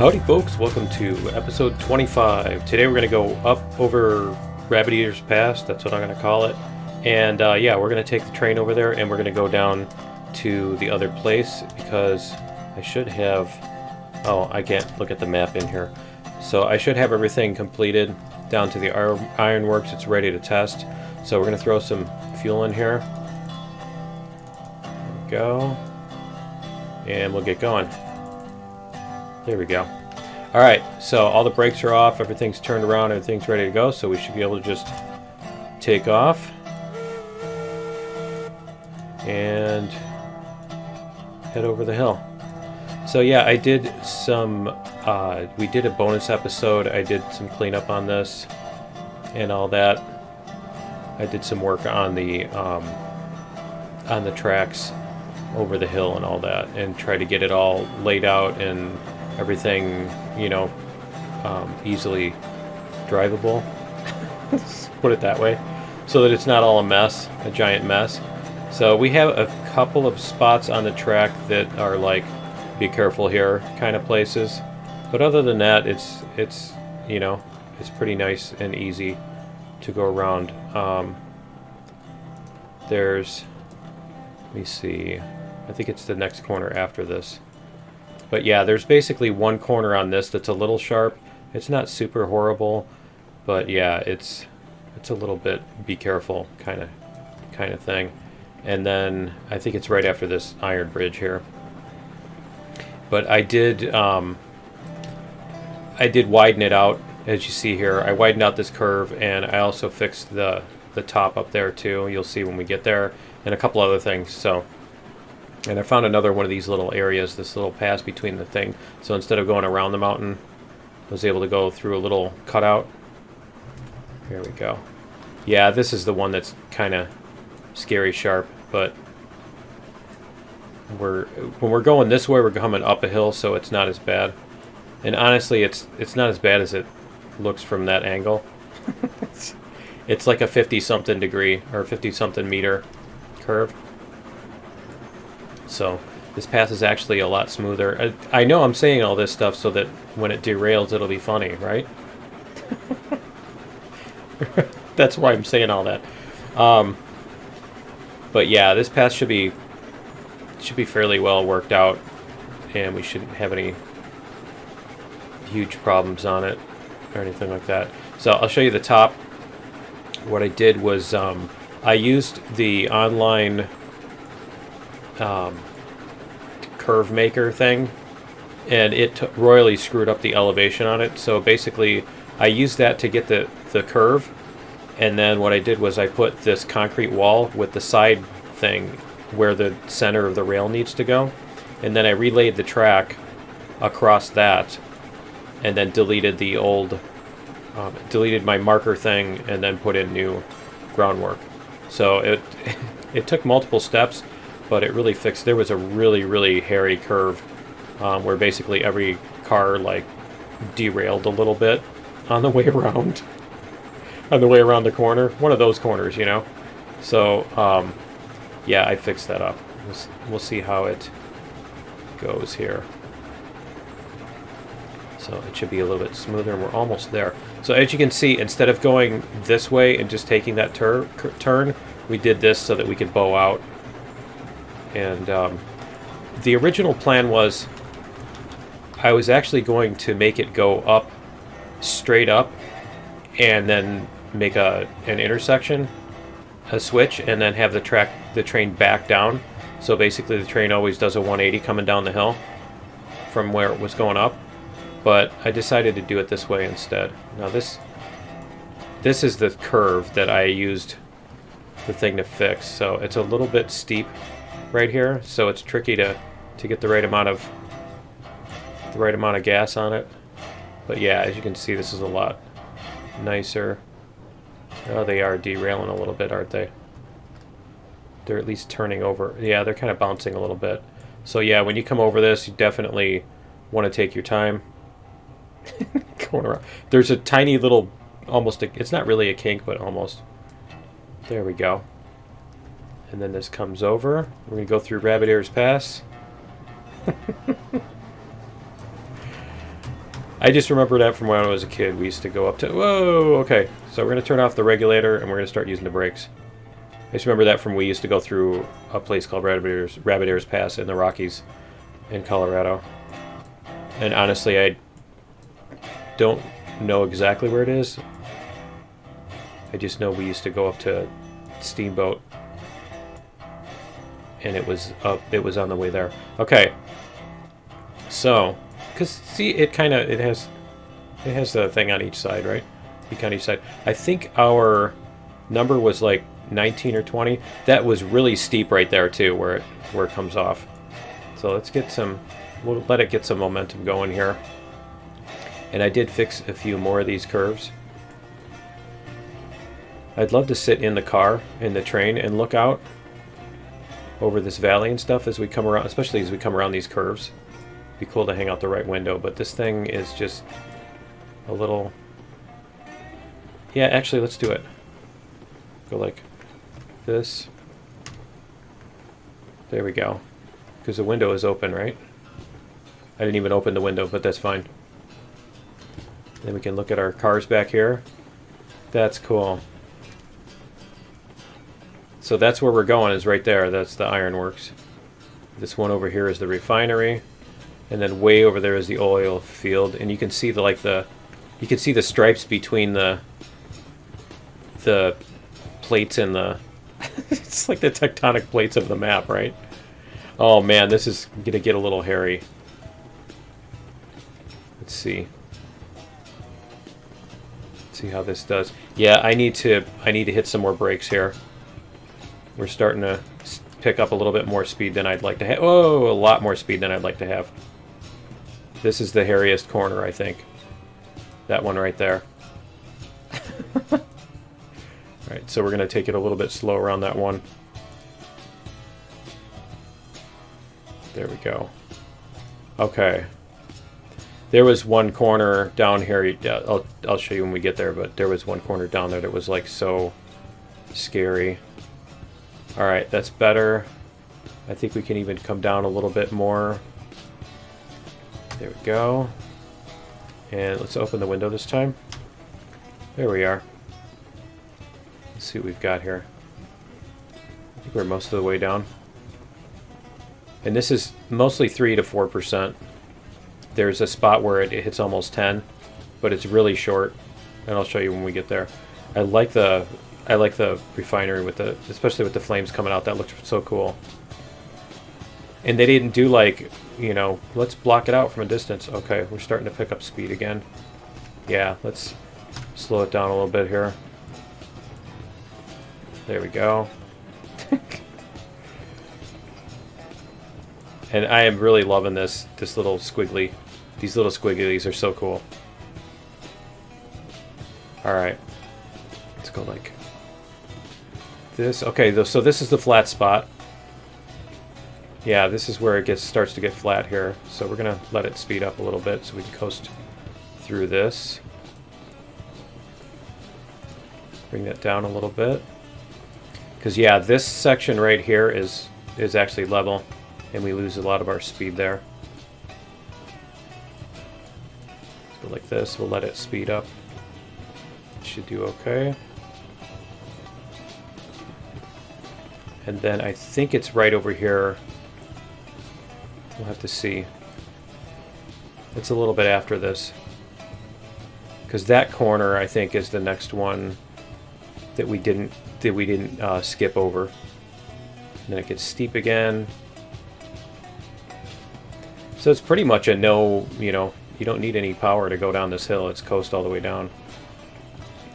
Howdy folks, welcome to episode 25. Today we're going to go up over Rabbit Eater's Pass, that's what I'm going to call it. And yeah, we're going to take the train over there and we're going to go down to the other place because I should have... Oh, I can't look at the map in here. So I should have everything completed down to the ironworks. It's ready to test. So we're going to throw some fuel in here. There we go. And we'll get going. There we go. Alright, so all the brakes are off, everything's turned around, everything's ready to go, so we should be able to just take off and head over the hill. So yeah, I did some, we did a bonus episode, I did some cleanup on this and all that. I did some work on the tracks over the hill and all that, and try to get it all laid out and everything, you know, easily drivable. Let's put it that way, so that it's not all a mess, a giant mess. So we have a couple of spots on the track that are like, be careful here kind of places, but other than that, it's you know, it's pretty nice and easy to go around. There's, let me see, I think it's the next corner after this. But yeah, there's basically one corner on this that's a little sharp. It's not super horrible, but yeah, it's a little bit be careful kind of thing. And then I think it's right after this iron bridge here. But I did widen it out, as you see here. I widened out this curve, and I also fixed the top up there too. You'll see when we get there, and a couple other things. So. And I found another one of these little areas, this little pass between the thing. So instead of going around the mountain, I was able to go through a little cutout. Here we go. Yeah, this is the one that's kind of scary sharp, but when we're going this way, we're coming up a hill, so it's not as bad. And honestly, it's not as bad as it looks from that angle. It's like a 50-something degree or 50-something meter curve. So this path is actually a lot smoother. I know I'm saying all this stuff so that when it derails, it'll be funny, right? That's why I'm saying all that. But yeah, this path should be fairly well worked out, and we shouldn't have any huge problems on it or anything like that. So I'll show you the top. What I did was I used the online curve maker thing, and it royally screwed up the elevation on it. So basically I used that to get the curve, and then what I did was I put this concrete wall with the side thing where the center of the rail needs to go, and then I relayed the track across that, and then deleted the old deleted my marker thing and then put in new groundwork. So it took multiple steps, but it really fixed. There was a really hairy curve where basically every car like derailed a little bit on the way around, the corner. One of those corners, you know. So yeah, I fixed that up. We'll see how it goes here. So it should be a little bit smoother, and we're almost there. So as you can see, instead of going this way and just taking that turn, we did this so that we could bow out. And the original plan was I was actually going to make it go up, straight up, and then make an intersection, a switch, and then have the train back down. So basically the train always does a 180 coming down the hill from where it was going up. But I decided to do it this way instead. Now this is the curve that I used the thing to fix. So it's a little bit steep right here, so it's tricky to get the right amount of gas on it. But yeah, as you can see, this is a lot nicer. Oh, they are derailing a little bit, aren't they? They're at least turning over. Yeah, they're kind of bouncing a little bit. So yeah, when you come over this, you definitely want to take your time. Going around. There's a tiny little, it's not really a kink, but almost. There we go. And then this comes over. We're going to go through Rabbit Eater's Pass. I just remember that from when I was a kid. We used to go up to... Whoa! Okay, so we're going to turn off the regulator, and we're going to start using the brakes. I just remember that from we used to go through a place called Rabbit Ears Pass in the Rockies in Colorado. And honestly, I don't know exactly where it is. I just know we used to go up to Steamboat, and it was on the way there. Okay, so because see, it has the thing on each side, right? Peak on each side. I think our number was like 19 or 20. That was really steep right there too, where it comes off. So let's get some. We'll let it get some momentum going here. And I did fix a few more of these curves. I'd love to sit in the car, in the train, and look out over this valley and stuff as we come around, especially as we come around these curves. Be cool to hang out the right window, but this thing is just a little... Yeah, actually, let's do it. Go like this. There we go. Because the window is open, right? I didn't even open the window, but that's fine. Then we can look at our cars back here. That's cool. So that's where we're going, is right there. That's the ironworks. This one over here is the refinery, and then way over there is the oil field. And you can see you can see the stripes between the plates and the. It's like the tectonic plates of the map, right? Oh man, this is gonna get a little hairy. Let's see. Let's see how this does. Yeah, I need to hit some more brakes here. We're starting to pick up a little bit more speed than I'd like to have. Oh, a lot more speed than I'd like to have. This is the hairiest corner, I think. That one right there. Alright, so we're going to take it a little bit slow around that one. There we go. Okay. There was one corner down here. I'll show you when we get there, but there was one corner down there that was like so scary. Alright, that's better. I think we can even come down a little bit more. There we go. And let's open the window this time. There we are. Let's see what we've got here. I think we're most of the way down. And this is mostly 3 to 4%. There's a spot where it hits almost 10, but it's really short. And I'll show you when we get there. I like the refinery with especially with the flames coming out. That looks so cool. And they didn't do like, let's block it out from a distance. Okay, we're starting to pick up speed again. Yeah, let's slow it down a little bit here. There we go. And I am really loving this little squiggly. These little squigglies are so cool. Alright. Let's go like this. Okay, so this is the flat spot. Yeah, this is where it starts to get flat here. So we're going to let it speed up a little bit so we can coast through this. Bring that down a little bit. Because, yeah, this section right here is actually level, and we lose a lot of our speed there. So like this, we'll let it speed up. It should do okay. And then I think it's right over here. We'll have to see. It's a little bit after this. Because that corner, I think, is the next one that we didn't skip over. And then it gets steep again. So it's pretty much a no, you don't need any power to go down this hill. It's coast all the way down.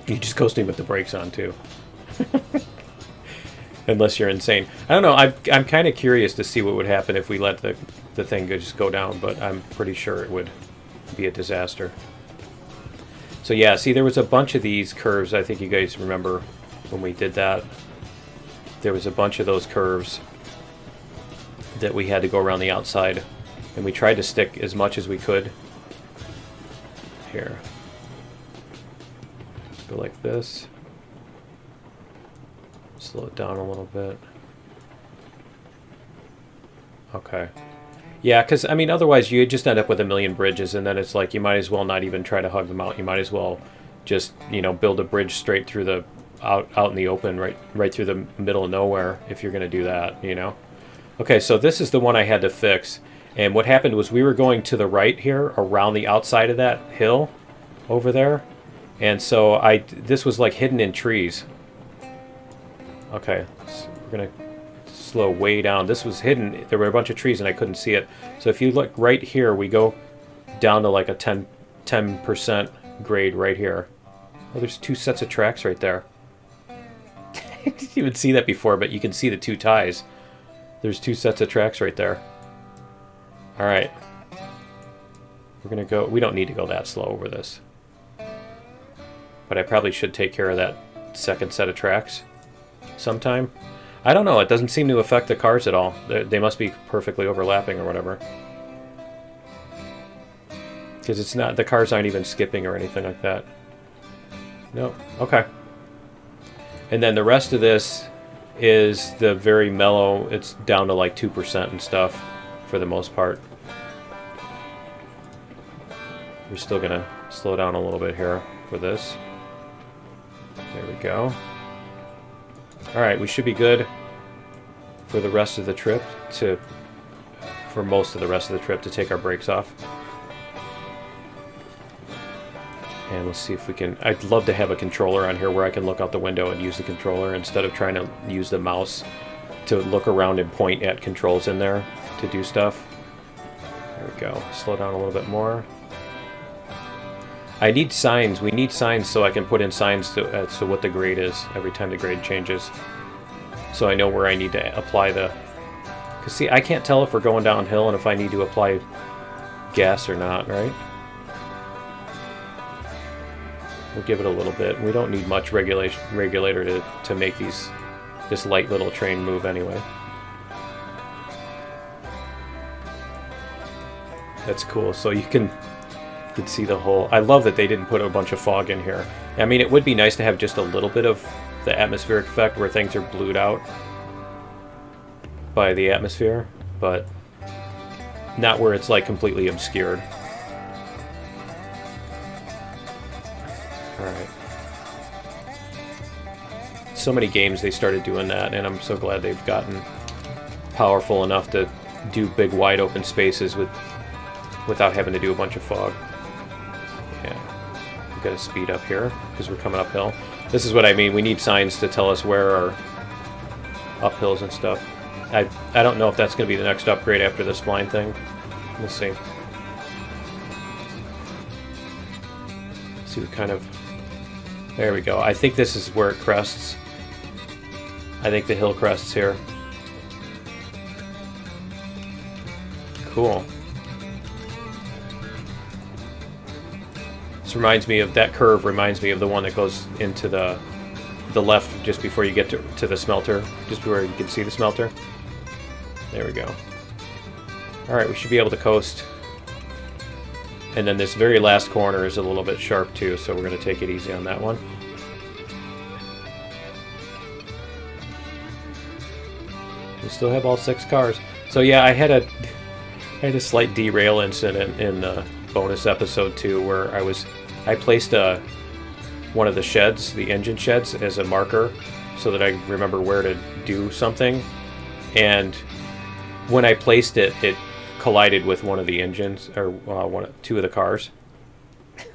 You're just coasting with the brakes on, too. Unless you're insane. I don't know. I'm kind of curious to see what would happen if we let the thing just go down, but I'm pretty sure it would be a disaster. So yeah, see, there was a bunch of these curves. I think you guys remember when we did that. There was a bunch of those curves that we had to go around the outside, and we tried to stick as much as we could. Here. Go like this. Slow it down a little bit. Okay. Yeah, because I mean, otherwise you just end up with a million bridges, and then it's like you might as well not even try to hug them out. You might as well just build a bridge straight through the out in the open, right through the middle of nowhere if you're going to do that. Okay, so this is the one I had to fix, and what happened was we were going to the right here around the outside of that hill over there, and so this was like hidden in trees. Okay, so we're gonna slow way down. This was hidden. There were a bunch of trees and I couldn't see it. So if you look right here, we go down to like a 10% grade right here. Oh, there's 2 sets of tracks right there. I didn't even see that before, but you can see the 2 ties. There's 2 sets of tracks right there. All right. We're gonna go. We don't need to go that slow over this, but I probably should take care of that second set of tracks sometime. I don't know. It doesn't seem to affect the cars at all. They must be perfectly overlapping or whatever. Because it's not, the cars aren't even skipping or anything like that. No. Okay. And then the rest of this is the very mellow. It's down to like 2% and stuff for the most part. We're still going to slow down a little bit here for this. There we go. Alright, we should be good for the rest of the trip for most of the rest of the trip to take our brakes off. And we'll see if we can. I'd love to have a controller on here where I can look out the window and use the controller instead of trying to use the mouse to look around and point at controls in there to do stuff. There we go. Slow down a little bit more. I need signs. We need signs so I can put in signs to what the grade is every time the grade changes. So I know where I need to apply the... Because see, I can't tell if we're going downhill and if I need to apply gas or not, right? We'll give it a little bit. We don't need much regulator to make this light little train move anyway. That's cool. So you can see the whole... I love that they didn't put a bunch of fog in here. I mean, it would be nice to have just a little bit of the atmospheric effect where things are blued out by the atmosphere, but not where it's like completely obscured. Alright. So many games they started doing that, and I'm so glad they've gotten powerful enough to do big wide open spaces without having to do a bunch of fog. Yeah, we've got to speed up here because we're coming uphill. This is what I mean. We need signs to tell us where our uphills and stuff. I don't know if that's going to be the next upgrade after the spline thing. We'll see. See, we kind of... There we go. I think this is where it crests. I think the hill crests here. Cool. This reminds me of, that curve reminds me of the one that goes into the left just before you get to the smelter, just before you can see the smelter. There we go. Alright, we should be able to coast. And then this very last corner is a little bit sharp too, so we're going to take it easy on that one. We still have all 6 cars. So yeah, I had a slight derail incident in the bonus episode too, where I placed one of the sheds, the engine sheds, as a marker so that I remember where to do something. And when I placed it, it collided with one of the engines, or 2 of the cars.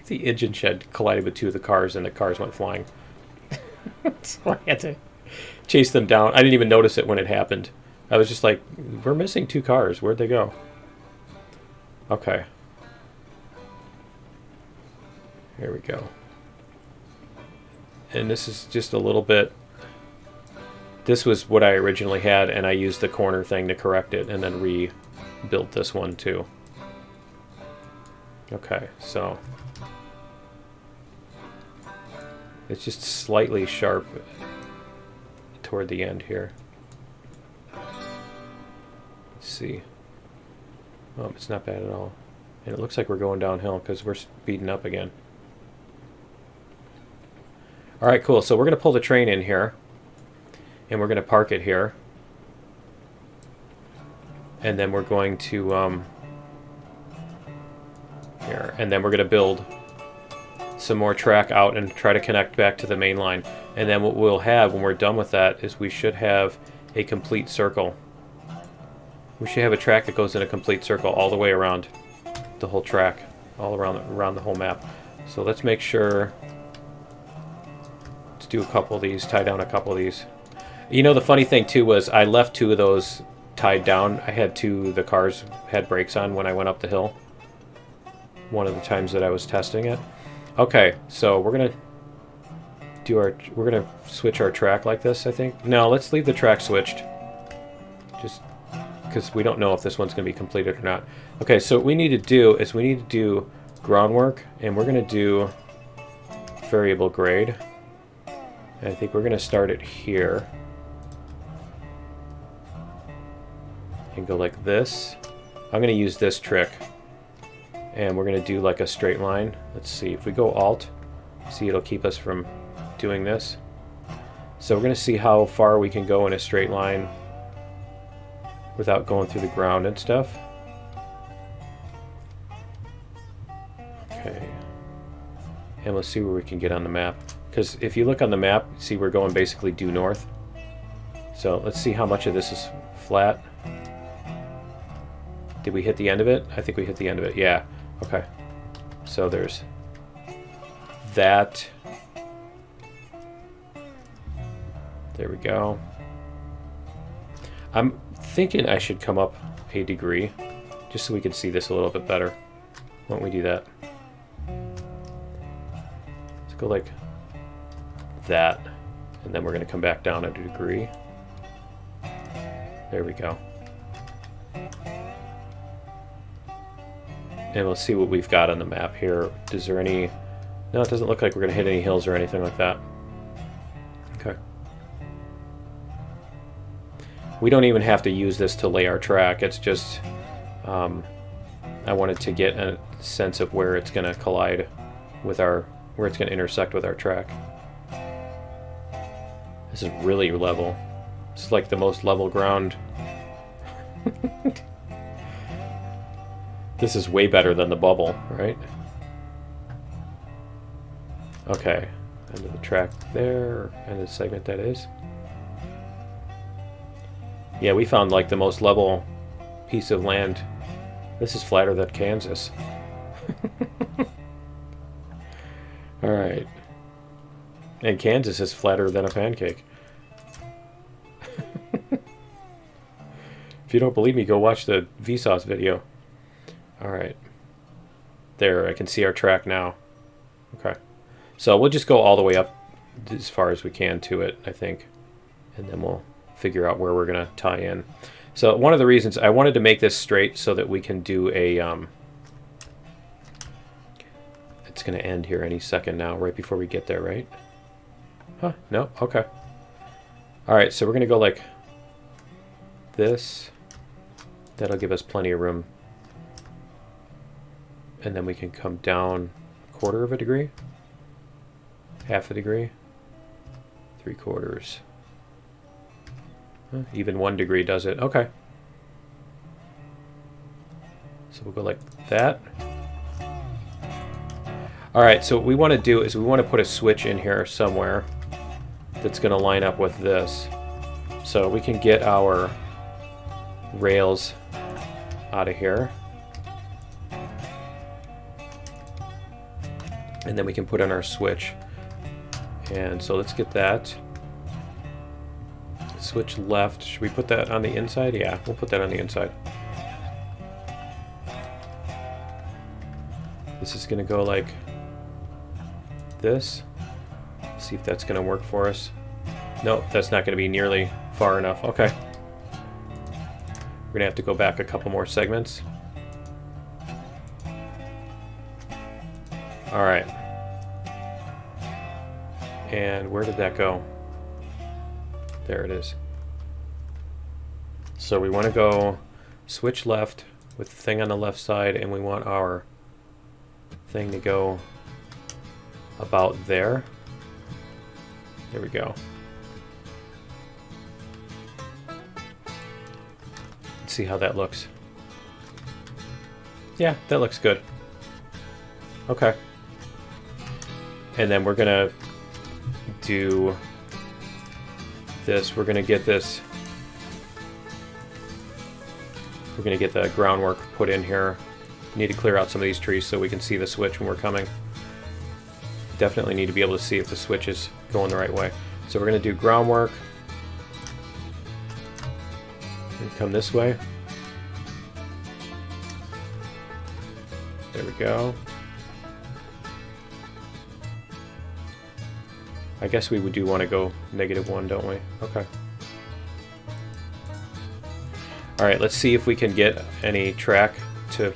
The engine shed collided with 2 of the cars, and the cars went flying. So I had to chase them down. I didn't even notice it when it happened. I was just like, we're missing 2 cars. Where'd they go? Okay. Here we go. And this is just a little bit... This was what I originally had, and I used the corner thing to correct it, and then rebuilt this one too. Okay, so... It's just slightly sharp toward the end here. Let's see. Oh, it's not bad at all. And it looks like we're going downhill because we're speeding up again. Alright, cool. So we're going to pull the train in here. And we're going to park it here. and then we're going to here, and then we're going to build some more track out and try to connect back to the main line. And then what we'll have when we're done with that is we should have a complete circle. We should have a track that goes in a complete circle all the way around the whole track, all around the whole map. So let's make sure. Let's do a couple of these, tie down a couple of these. You know, the funny thing too was I left 2 of those tied down. I had 2 of the cars had brakes on when I went up the hill. One of the times that I was testing it. Okay, so we're gonna switch our track like this, I think. No, let's leave the track switched. Just because we don't know if this one's gonna be completed or not. Okay, so what we need to do is we need to do groundwork, and we're gonna do variable grade. And I think we're gonna start it here. And go like this. I'm gonna use this trick. And we're going to do like a straight line. Let's see, if we go Alt, see, it'll keep us from doing this. So we're going to see how far we can go in a straight line without going through the ground and stuff. Okay. And let's see where we can get on the map. Because if you look on the map, see we're going basically due north. So let's see how much of this is flat. Did we hit the end of it? I think we hit the end of it, yeah. Okay, so there's that. There we go. I'm thinking I should come up a degree just so we can see this a little bit better. Why don't we do that? Let's go like that, and then we're going to come back down a degree. There we go. And we'll see what we've got on the map here. Is there any... No, it doesn't look like we're going to hit any hills or anything like that. Okay. We don't even have to use this to lay our track. It's just... I wanted to get a sense of where it's going to collide with our... Where it's going to intersect with our track. This is really level. This is like the most level ground... This is way better than the bubble, right? Okay, end of the track there, end of the segment that is. Yeah, we found like the most level piece of land. This is flatter than Kansas. Alright. And Kansas is flatter than a pancake. If you don't believe me, go watch the Vsauce video. Alright. There, I can see our track now. Okay. So we'll just go all the way up as far as we can to it, I think. And then we'll figure out where we're going to tie in. So one of the reasons I wanted to make this straight so that we can do a... it's going to end here any second now, right before we get there, right? Huh, no? Okay. Alright, so we're going to go like this. That'll give us plenty of room. And then we can come down 1/4 of a degree, 1/2 a degree, 3/4. Even 1 degree does it. Okay. So we'll go like that. Alright, so what we want to do is we want to put a switch in here somewhere that's going to line up with this. So we can get our rails out of here. And then we can put in our switch. And so let's get that. Switch left. Should we put that on the inside? Yeah, we'll put that on the inside. This is going to go like this. See if that's going to work for us. Nope, that's not going to be nearly far enough. Okay. We're going to have to go back a couple more segments. Alright. And where did that go? There it is. So we want to go switch left with the thing on the left side, and we want our thing to go about there. There we go. see how that looks. Yeah, that looks good. Okay. And then we're gonna do this. We're gonna get this. We're gonna get the groundwork put in here. Need to clear out some of these trees so we can see the switch when we're coming. Definitely need to be able to see if the switch is going the right way. So we're gonna do groundwork. And come this way. There we go. I guess we do want to go -1, don't we? Okay. Alright, let's see if we can get any track to...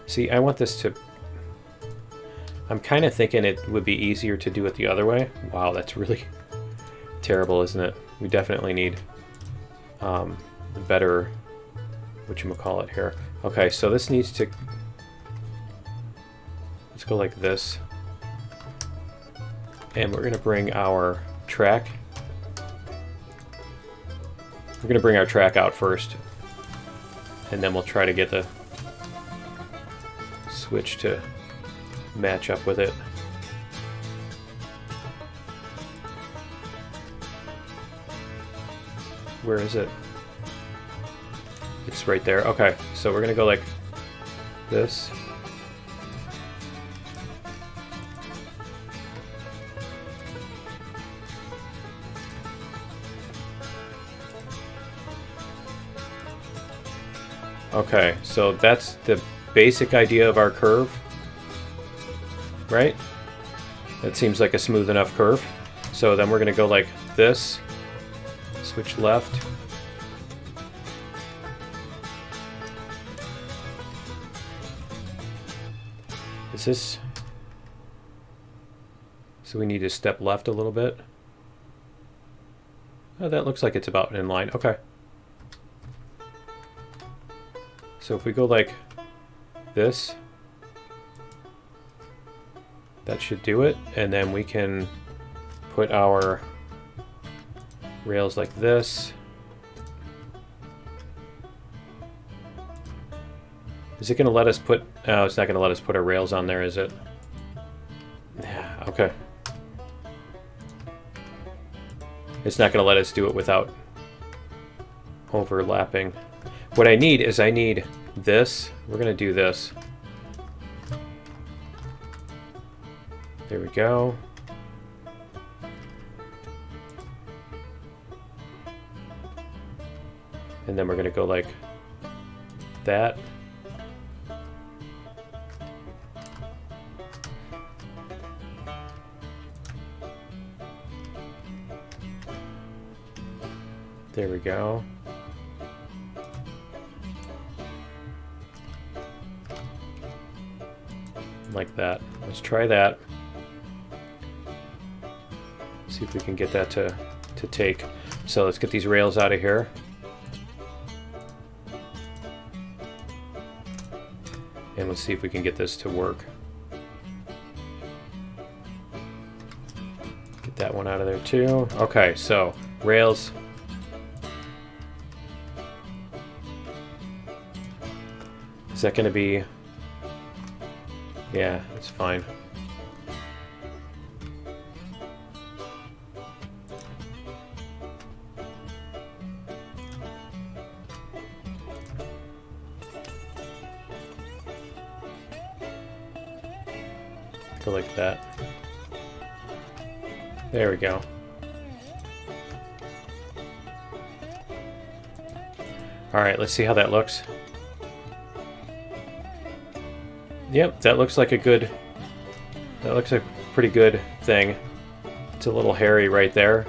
See, I want this to... I'm kind of thinking it would be easier to do it the other way. Wow, that's really terrible, isn't it? We definitely need better, whatchamacallit here. Okay, so this needs to... Let's go like this. And we're going to bring our track. We're going to bring our track out first. And then we'll try to get the switch to match up with it. Where is it? It's right there. Okay, so we're gonna go like this. Okay, so that's the basic idea of our curve, right? That seems like a smooth enough curve. So then we're gonna go like this, switch left. Is this... So we need to step left a little bit. Oh, that looks like it's about in line. Okay. So if we go like this, that should do it. And then we can put our rails like this. Is it going to let us put... Oh, it's not going to let us put our rails on there, is it? Yeah, okay. It's not going to let us do it without overlapping. What I need is I need this. We're going to do this. There we go. And then we're going to go like that. There we go. Like that. Let's try that. See if we can get that to take. So let's get these rails out of here. And let's see if we can get this to work. Get that one out of there too. Okay, so rails. Is that going to be... Yeah, it's fine. Go like that. There we go. Alright, let's see how that looks. Yep, that looks like a good... That looks like a pretty good thing. It's a little hairy right there.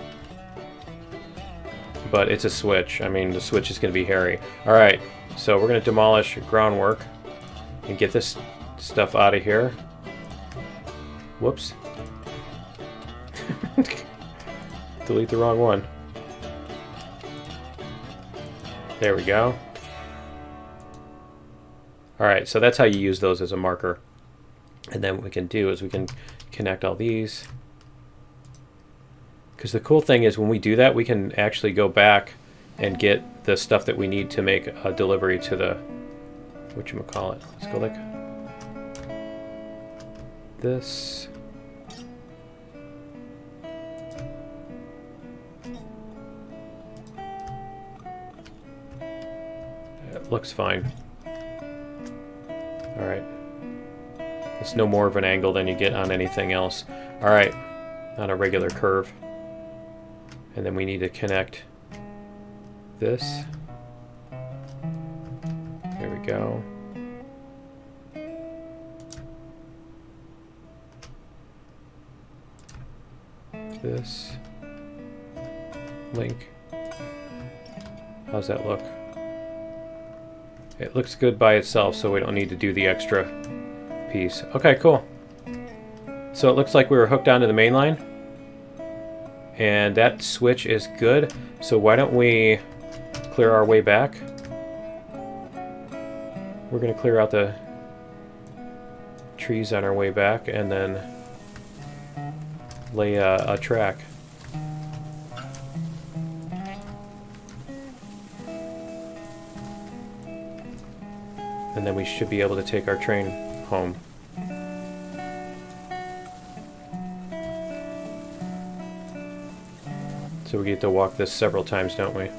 But it's a switch. I mean, the switch is going to be hairy. Alright, so we're going to demolish groundwork and get this stuff out of here. Whoops. Delete the wrong one. There we go. Alright, so that's how you use those as a marker. And then what we can do is we can connect all these. Because the cool thing is when we do that, we can actually go back and get the stuff that we need to make a delivery to the, whatchamacallit. Let's go like this. It looks fine. All right. It's no more of an angle than you get on anything else. All right, on a regular curve. And then we need to connect this. There we go. This link. How's that look? It looks good by itself, so we don't need to do the extra piece. Okay, cool. So it looks like we were hooked onto the main line, and that switch is good. So why don't we clear our way back? We're going to clear out the trees on our way back and then lay a track. And then we should be able to take our train home. So we get to walk this several times, don't we?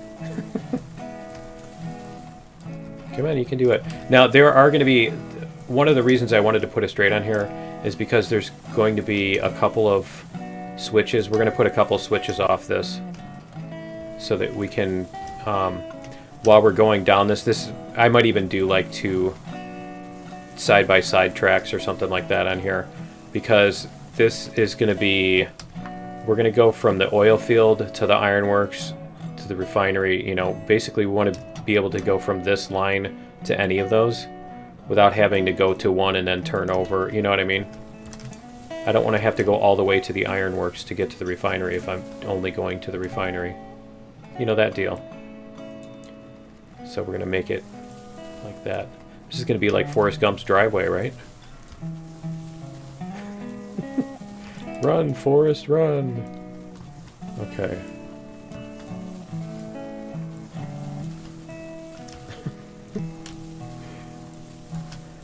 Come on, you can do it. Now, there are going to be... One of the reasons I wanted to put a straight on here is because there's going to be a couple of switches. We're going to put a couple switches off this so that we can... while we're going down this, I might even do like 2 side-by-side tracks or something like that on here, because this is going to be... We're going to go from the oil field to the ironworks to the refinery. You know, basically we want to be able to go from this line to any of those without having to go to one and then turn over. You know what I mean? I don't want to have to go all the way to the ironworks to get to the refinery if I'm only going to the refinery. You know that deal. So we're going to make it like that. This is going to be like Forrest Gump's driveway, right? Run, Forrest, run. Okay.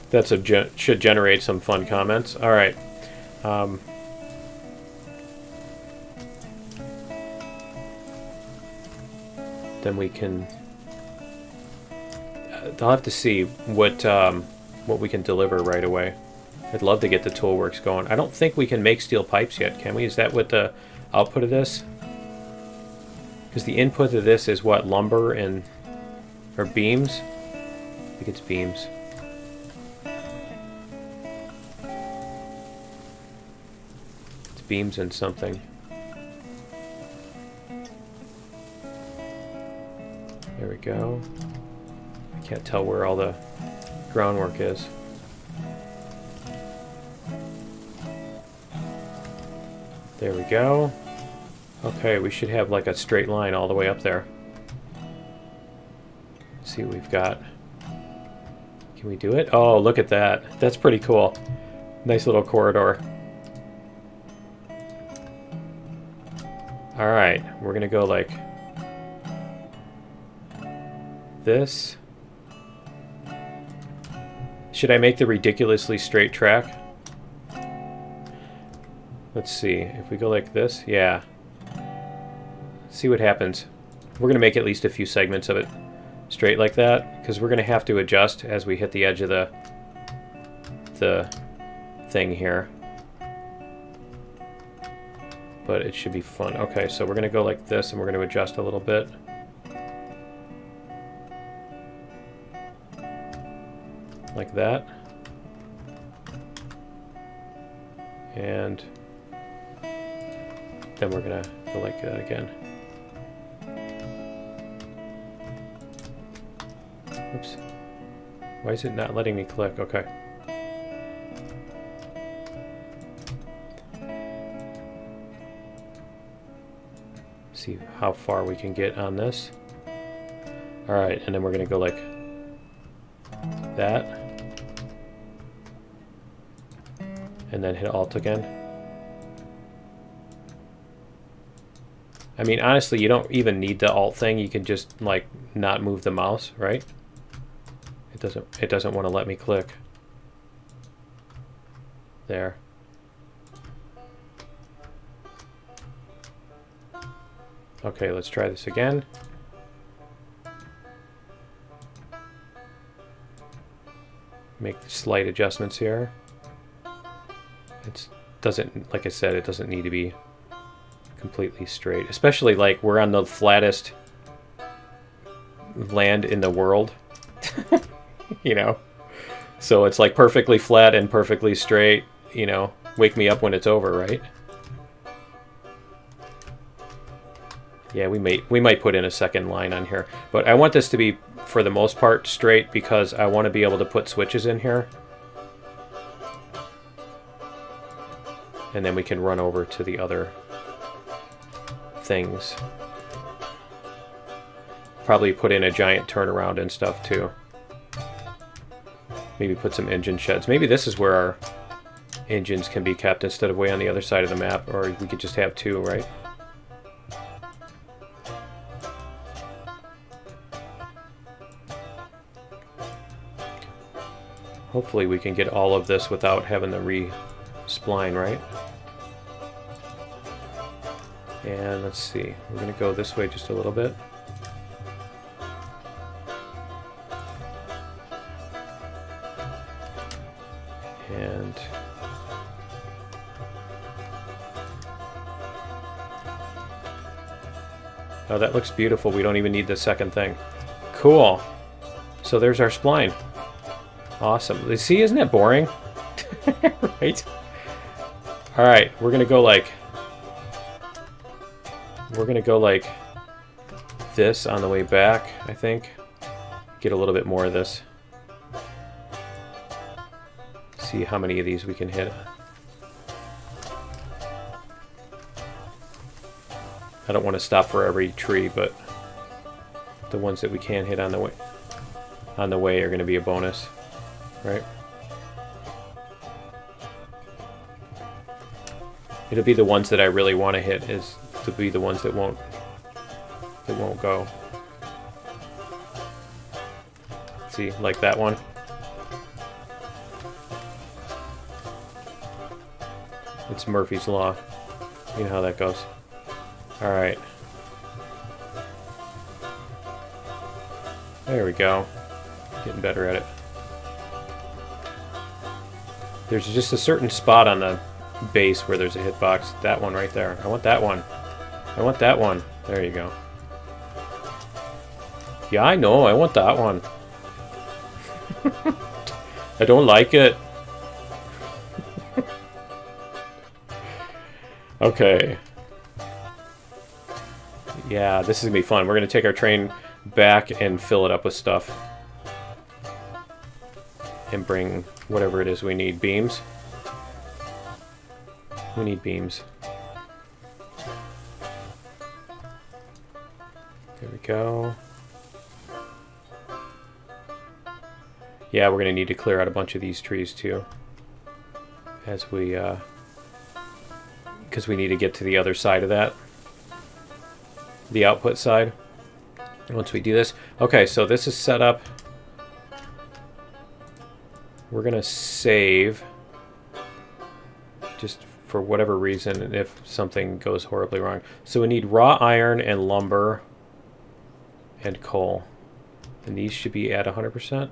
That should generate some fun comments. All right. Then we can... I'll have to see what we can deliver right away. I'd love to get the toolworks going. I don't think we can make steel pipes yet, can we? Is that what the output of this? Because the input of this is what, lumber and... or beams? I think it's beams. It's beams and something. There we go. I can't tell where all the groundwork is. There we go. Okay, we should have like a straight line all the way up there. Let's see what we've got. Can we do it? Oh, look at that. That's pretty cool. Nice little corridor. Alright, we're gonna go like this. Should I make the ridiculously straight track? Let's see, if we go like this, yeah. See what happens. We're going to make at least a few segments of it straight like that, because we're going to have to adjust as we hit the edge of the thing here. But it should be fun. Okay, so we're going to go like this, and we're going to adjust a little bit. Like that. And... then we're gonna go like that again. Oops. Why is it not letting me click? Okay. See how far we can get on this. Alright, and then we're gonna go like that. and then hit Alt again. I mean, honestly, you don't even need the Alt thing. You can just like not move the mouse, right? It doesn't want to let me click. There. Okay, let's try this again. Make slight adjustments here. It doesn't, like I said, it doesn't need to be completely straight. Especially like we're on the flattest land in the world. You know? So it's like perfectly flat and perfectly straight, you know. Wake me up when it's over, right? Yeah, we might put in a second line on here. But I want this to be, for the most part, straight because I want to be able to put switches in here. And then we can run over to the other things. Probably put in a giant turnaround and stuff too. Maybe put some engine sheds. Maybe this is where our engines can be kept instead of way on the other side of the map, or we could just have two, right? Hopefully we can get all of this without having to re-spline, right? And let's see, we're going to go this way just a little bit. And oh, that looks beautiful. We don't even need the second thing. Cool. So there's our spline. Awesome. See, isn't it boring? Right? Alright, we're gonna go like this on the way back, I think. Get a little bit more of this. See how many of these we can hit. I don't want to stop for every tree, but the ones that we can hit on the way are going to be a bonus, right? It'll be the ones that I really want to hit is to be the ones that won't go. See, like that one. It's Murphy's Law. You know how that goes. Alright. There we go. Getting better at it. There's just a certain spot on the base where there's a hitbox. That one right there. I want that one. I want that one. There you go. Yeah, I know. I want that one. I don't like it. Okay. Yeah, this is going to be fun. We're going to take our train back and fill it up with stuff. And bring whatever it is we need. Beams. We need beams. There we go. Yeah, we're going to need to clear out a bunch of these trees too. As we, because we need to get to the other side of that. The output side. Once we do this. Okay, so this is set up. We're going to save. Just for whatever reason, if something goes horribly wrong. So we need raw iron and lumber and coal. And these should be at 100%.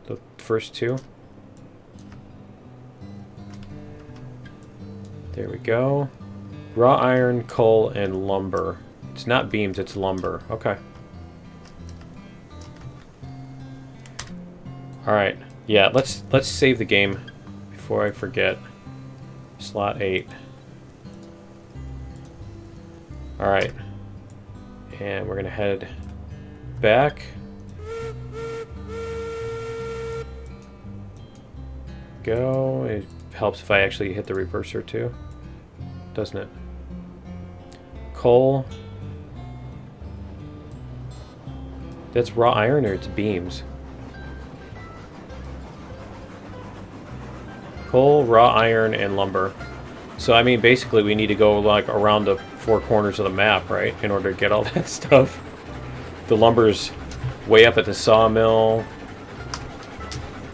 The first two. There we go. Raw iron, coal, and lumber. It's not beams, it's lumber. Okay. Alright. Yeah, let's save the game before I forget. Slot 8. Alright. And we're gonna head back. Go. It helps if I actually hit the reverser too, doesn't it? Coal. That's raw iron or it's beams? Coal, raw iron, and lumber. So, I mean, basically we need to go, like, around the 4 corners of the map, right? In order to get all that stuff. The lumber's way up at the sawmill.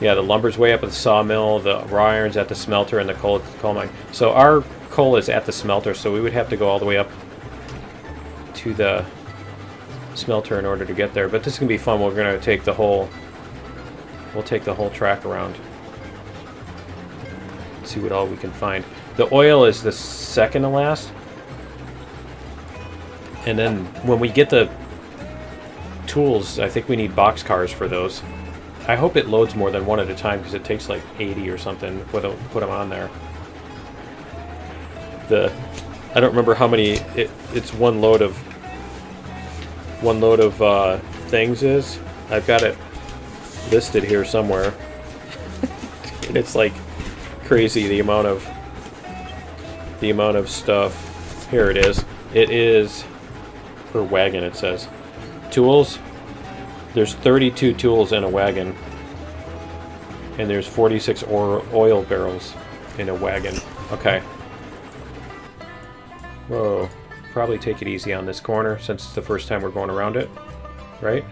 Yeah, the lumber's way up at the sawmill, the raw iron's at the smelter, and the coal at the coal mine. So our coal is at the smelter, so we would have to go all the way up to the smelter in order to get there. But this is going to be fun. We're going to take the whole... We'll take the whole track around. See what all we can find. The oil is the second to last. And then when we get the tools, I think we need box cars for those. I hope it loads more than one at a time because it takes like 80 or something to put them on there. I don't remember how many it's one load of things is. I've got it listed here somewhere. And it's like crazy the amount of stuff. Here it is. It is per wagon, it says. Tools. There's 32 tools in a wagon. And there's 46 oil barrels in a wagon. Okay. Whoa. Probably take it easy on this corner since it's the first time we're going around it. Right?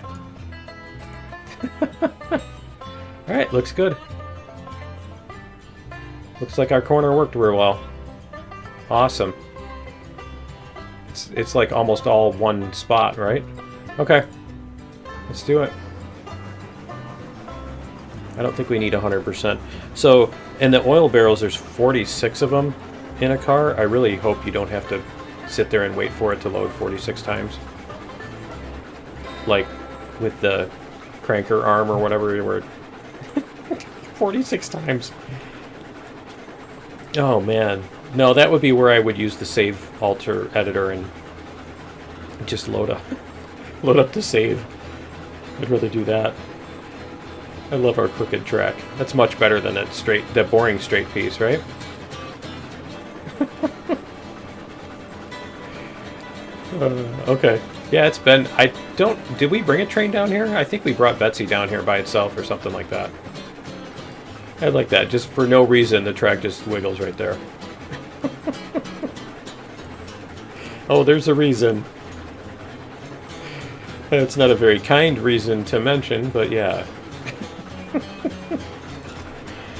Alright, looks good. Looks like our corner worked real well. Awesome. It's like almost all one spot, right? Okay. Let's do it. I don't think we need 100%. So, and the oil barrels, there's 46 of them in a car. I really hope you don't have to sit there and wait for it to load 46 times. Like with the cranker arm or whatever you were. 46 times. Oh man. No, that would be where I would use the save alter editor and just load up the save. I'd rather do that. I love our crooked track. That's much better than that boring straight piece, right? Okay. Yeah, it's been... Did we bring a train down here? I think we brought Betsy down here by itself or something like that. I like that. Just for no reason, the track just wiggles right there. Oh, there's a reason. It's not a very kind reason to mention, but yeah.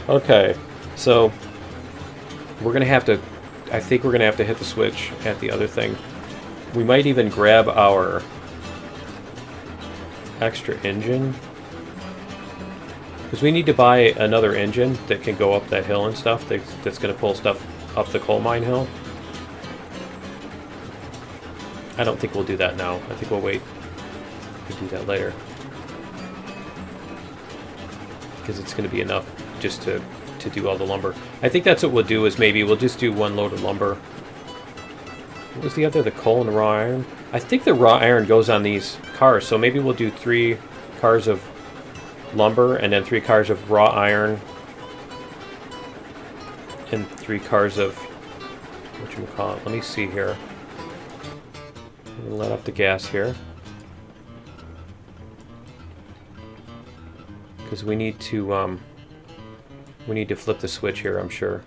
Okay, so we're gonna have to... I think we're gonna have to hit the switch at the other thing. We might even grab our extra engine. Because we need to buy another engine that can go up that hill and stuff. That's going to pull stuff up the coal mine hill. I don't think we'll do that now. I think we'll wait to do that later. Because it's going to be enough just to do all the lumber. I think that's what we'll do, is maybe we'll just do one load of lumber. What was the other? The coal and the raw iron? I think the raw iron goes on these cars, so maybe we'll do 3 cars of lumber and then 3 cars of raw iron and 3 cars of whatchamacallit. Let me see here. I'm gonna let off the gas here because we need to flip the switch here, I'm sure.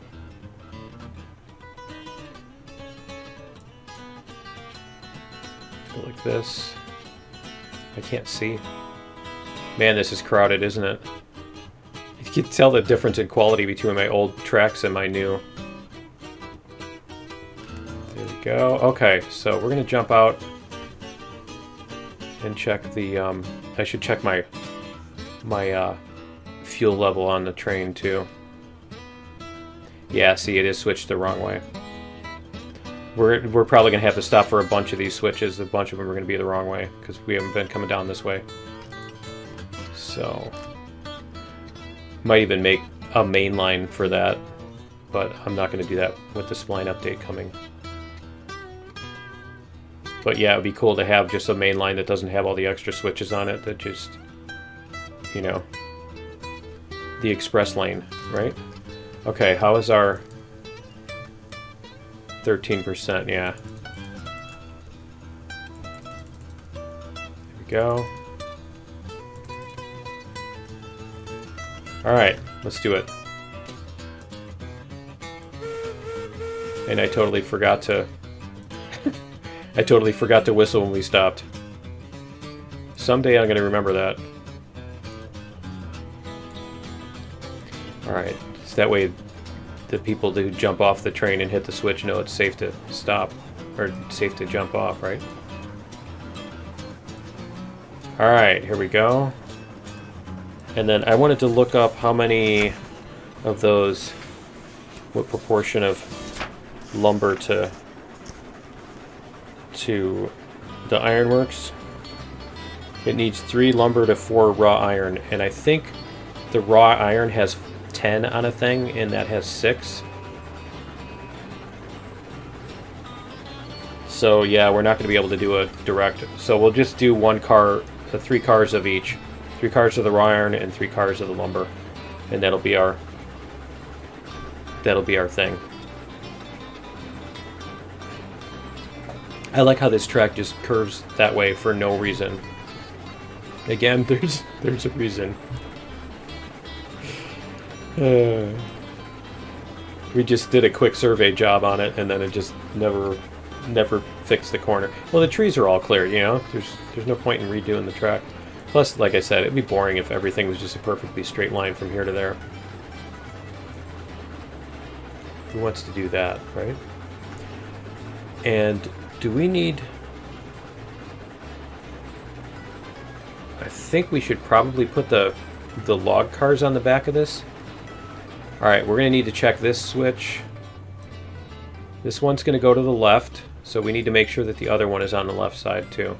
Go like this. I can't see. Man, this is crowded, isn't it? You can tell the difference in quality between my old tracks and my new. There we go. Okay, so we're going to jump out and check the... I should check my fuel level on the train, too. Yeah, see, it is switched the wrong way. We're probably going to have to stop for a bunch of these switches. A bunch of them are going to be the wrong way, because we haven't been coming down this way. So, might even make a main line for that, but I'm not going to do that with the spline update coming. But yeah, it would be cool to have just a main line that doesn't have all the extra switches on it, that just, you know, the express lane, right? Okay, how is our 13%? Yeah. There we go. Alright, let's do it. And I totally forgot to... I totally forgot to whistle when we stopped. Someday I'm going to remember that. Alright, so that way the people who jump off the train and hit the switch know it's safe to stop, or safe to jump off, right? Alright, here we go. And then I wanted to look up how many of those, what proportion of lumber to the ironworks. It needs 3 lumber to 4 raw iron, and I think the raw iron has 10 on a thing, and that has 6. So yeah, we're not going to be able to do a direct. So we'll just do 1 car, 3 cars of each. 3 cars of the raw iron and 3 cars of the lumber, and that'll be our thing. I like how this track just curves that way for no reason. Again, there's a reason. We just did a quick survey job on it, and then it just never fixed the corner. Well, the trees are all clear, you know. There's no point in redoing the track. Plus, like I said, it'd be boring if everything was just a perfectly straight line from here to there. Who wants to do that, right? And do we need... I think we should probably put the log cars on the back of this. Alright, we're going to need to check this switch. This one's going to go to the left, so we need to make sure that the other one is on the left side too.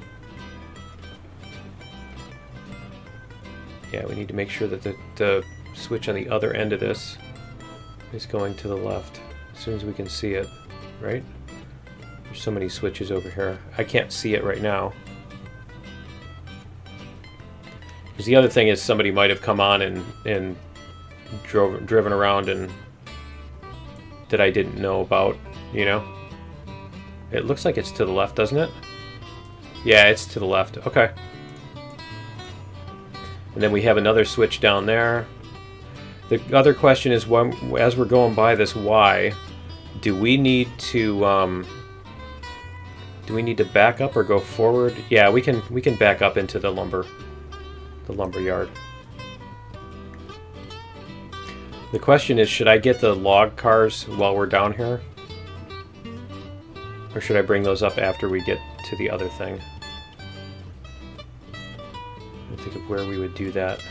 Yeah, we need to make sure that the switch on the other end of this is going to the left as soon as we can see it, right? There's so many switches over here. I can't see it right now. Because the other thing is somebody might have come on and driven around and that I didn't know about, you know? It looks like it's to the left, doesn't it? Yeah, it's to the left. Okay. And then we have another switch down there. The other question is, as we're going by this Y, do we need to back up or go forward? Yeah, we can back up into the lumber yard. The question is, should I get the log cars while we're down here? Or should I bring those up after we get to the other thing? Think of where we would do that.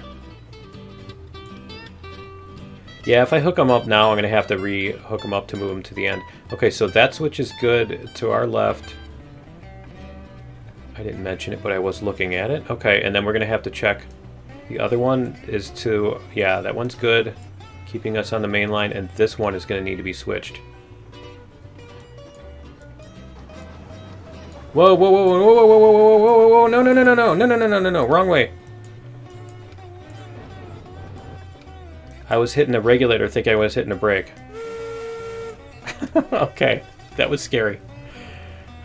Yeah, if I hook them up now, I'm going to have to re-hook them up to move them to the end. Okay, so that switch is good to our left. I didn't mention it, but I was looking at it. Okay, and then we're going to have to check. The other one is to... Yeah, that one's good, keeping us on the main line, and this one is going to need to be switched. Whoa, whoa, whoa, whoa, whoa, whoa, whoa, whoa, whoa, whoa, whoa, no, no, no, no, no, no, no, no, no, no, no, wrong way. I was hitting a regulator thinking I was hitting a brake. Okay, that was scary.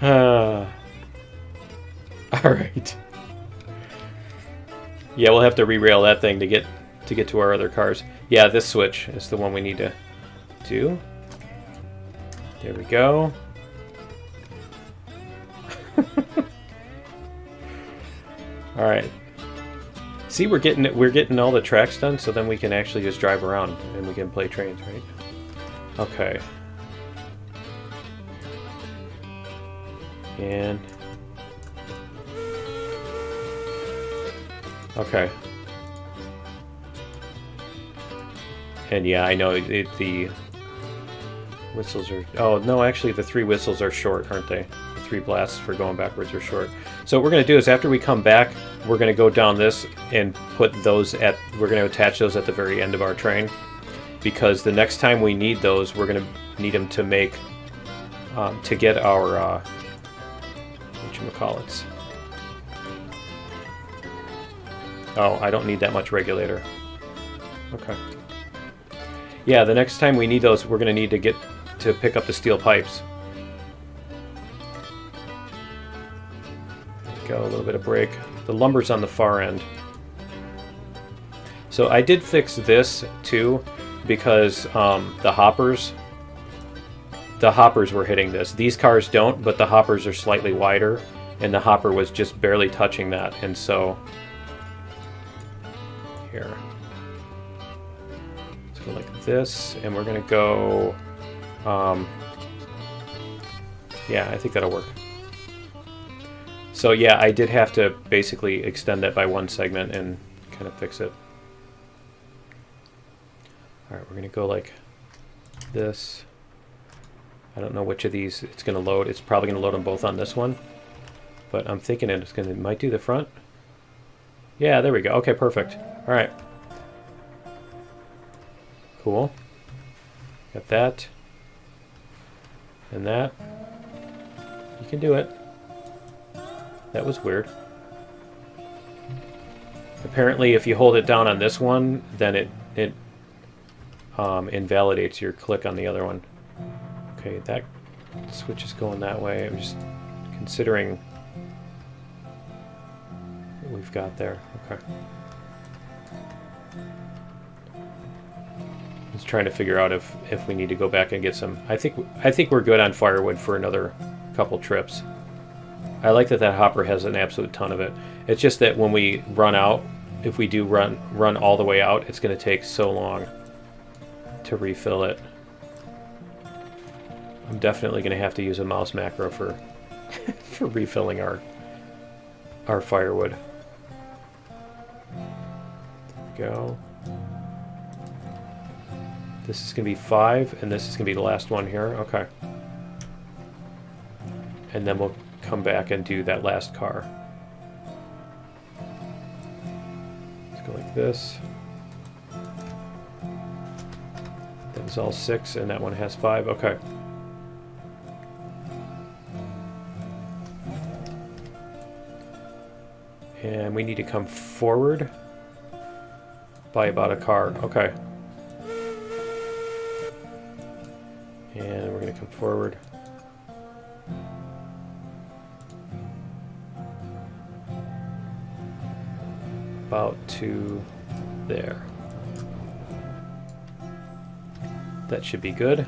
Alright. Yeah, we'll have to re-rail that thing to get to our other cars. Yeah, this switch is the one we need to do. There we go. All right. See, we're getting all the tracks done, so then we can actually just drive around and we can play trains, right? Okay. And okay. And yeah, I know the whistles are... Oh, no, actually the 3 whistles are short, aren't they? The 3 blasts for going backwards are short. So what we're going to do is after we come back, we're going to go down this and put those at... We're going to attach those at the very end of our train. Because the next time we need those, we're going to need them to make... to get our... whatchamacallits. Oh, I don't need that much regulator. Okay. Yeah, the next time we need those, we're going to need to get to pick up the steel pipes. Got a little bit of brake. The lumber's on the far end. So I did fix this too, because the hoppers the hoppers were hitting this. These cars don't, but the hoppers are slightly wider, and the hopper was just barely touching that. And so here, let's go like this, and we're gonna go, yeah, I think that'll work. So yeah, I did have to basically extend that by one segment and kind of fix it. All right, we're gonna go like this. I don't know which of these it's gonna load. It's probably gonna load them both on this one, but I'm thinking it might do the front. Yeah, there we go. Okay, perfect. All right, cool. Got that and that. You can do it. That was weird. Apparently, if you hold it down on this one, then it invalidates your click on the other one. Okay, that switch is going that way. I'm just considering what we've got there. Okay. Just trying to figure out if we need to go back and get some. I think we're good on firewood for another couple trips. I like that hopper has an absolute ton of it. It's just that when we run out, if we do run all the way out, it's going to take so long to refill it. I'm definitely going to have to use a mouse macro for for refilling our firewood. Go. This is going to be 5, and this is going to be the last one here. Okay. And then we'll come back and do that last car. Let's go like this. That was all 6, and that one has 5. Okay. And we need to come forward by about a car. Okay. And we're going to come forward. About to there. That should be good.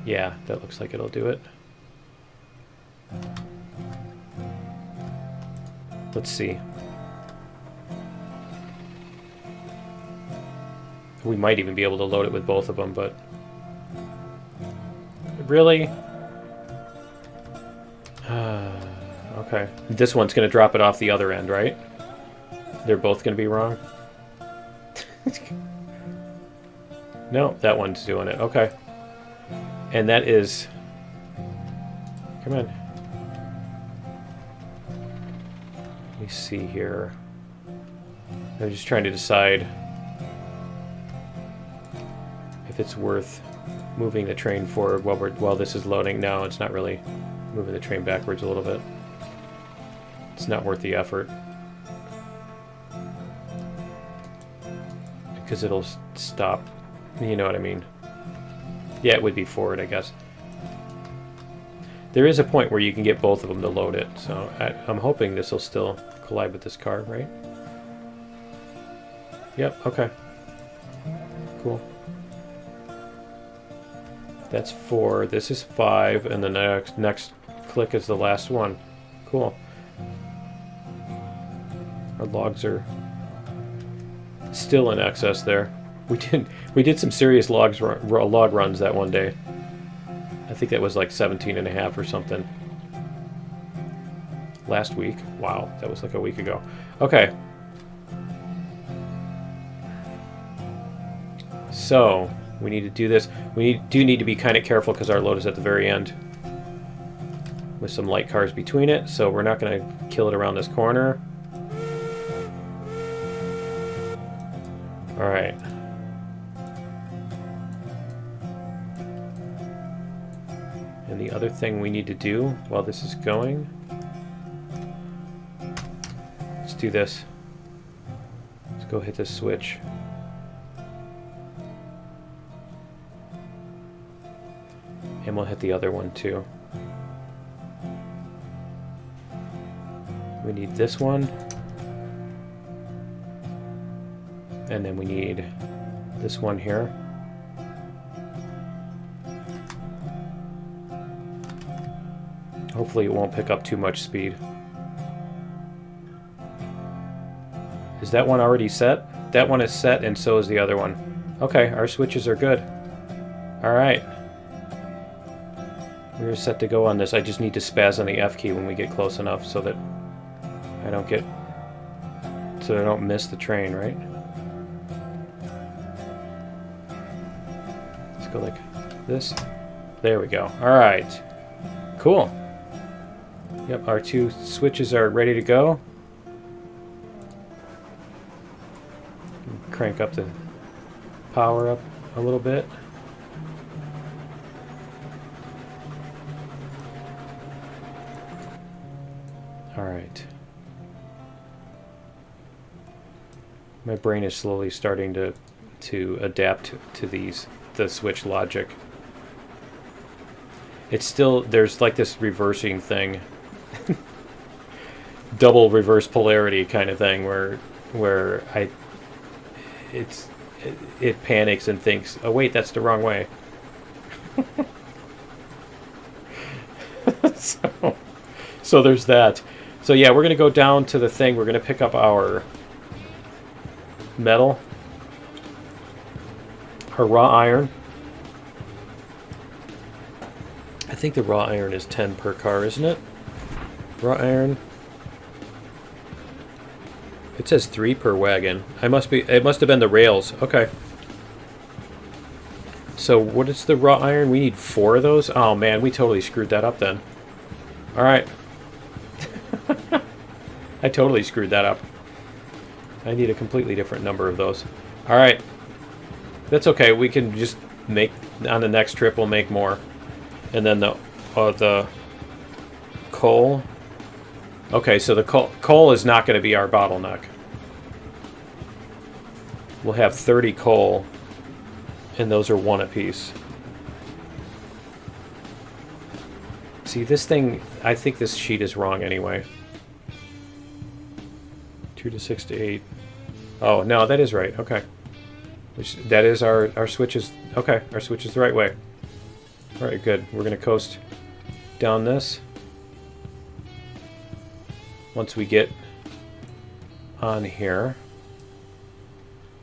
Yeah, that looks like it'll do it. Let's see. We might even be able to load it with both of them, but really? Okay. This one's going to drop it off the other end, right? They're both going to be wrong? No, that one's doing it. Okay. And that is... Come on. Let me see here. I'm just trying to decide if it's worth moving the train forward while this is loading. No, it's not really moving the train backwards a little bit. It's not worth the effort. Because it'll stop. You know what I mean? Yeah, it would be forward, I guess. There is a point where you can get both of them to load it, so I'm hoping this will still collide with this car, right? Yep, okay. Cool. That's 4, this is 5, and the next click is the last one. Cool. Our logs are still in excess there. We did some serious log runs that one day. I think that was like 17.5 or something. Last week. Wow, that was like a week ago. Okay. So, we need to do this. We do need to be kind of careful because our load is at the very end with some light cars between it, so we're not going to kill it around this corner. Alright. And the other thing we need to do while this is going, let's do this. Let's go hit this switch. And we'll hit the other one too. We need this one. And then we need this one here. Hopefully it won't pick up too much speed. Is that one already set? That one is set, and so is the other one. Okay, our switches are good. Alright. We're set to go on this. I just need to spaz on the F key when we get close enough so that I don't get... so I don't miss the train, right? Let's go like this. There we go. Alright. Cool. Yep, our two switches are ready to go. Crank up the power up a little bit. All right. My brain is slowly starting to adapt to the switch logic. It's still, there's like this reversing thing. Double reverse polarity kind of thing where it panics and thinks, oh wait, that's the wrong way. So there's that. So yeah, we're gonna go down to the thing. We're gonna pick up our metal, our raw iron. I think the raw iron is 10 per car, isn't it? Raw iron. It says 3 per wagon. It must have been the rails. Okay. So what is the raw iron? We need 4 of those? Oh man, we totally screwed that up then. Alright. I totally screwed that up. I need a completely different number of those. Alright. That's okay. We can just make, on the next trip we'll make more. And then the coal. Okay, so the coal is not going to be our bottleneck. We'll have 30 coal, and those are 1 apiece. See, this thing, I think this sheet is wrong anyway. 2 to 6 to 8. Oh, no, that is right. Okay. That is our switch is... Okay, our switch is the right way. Alright, good. We're going to coast down this. Once we get on here.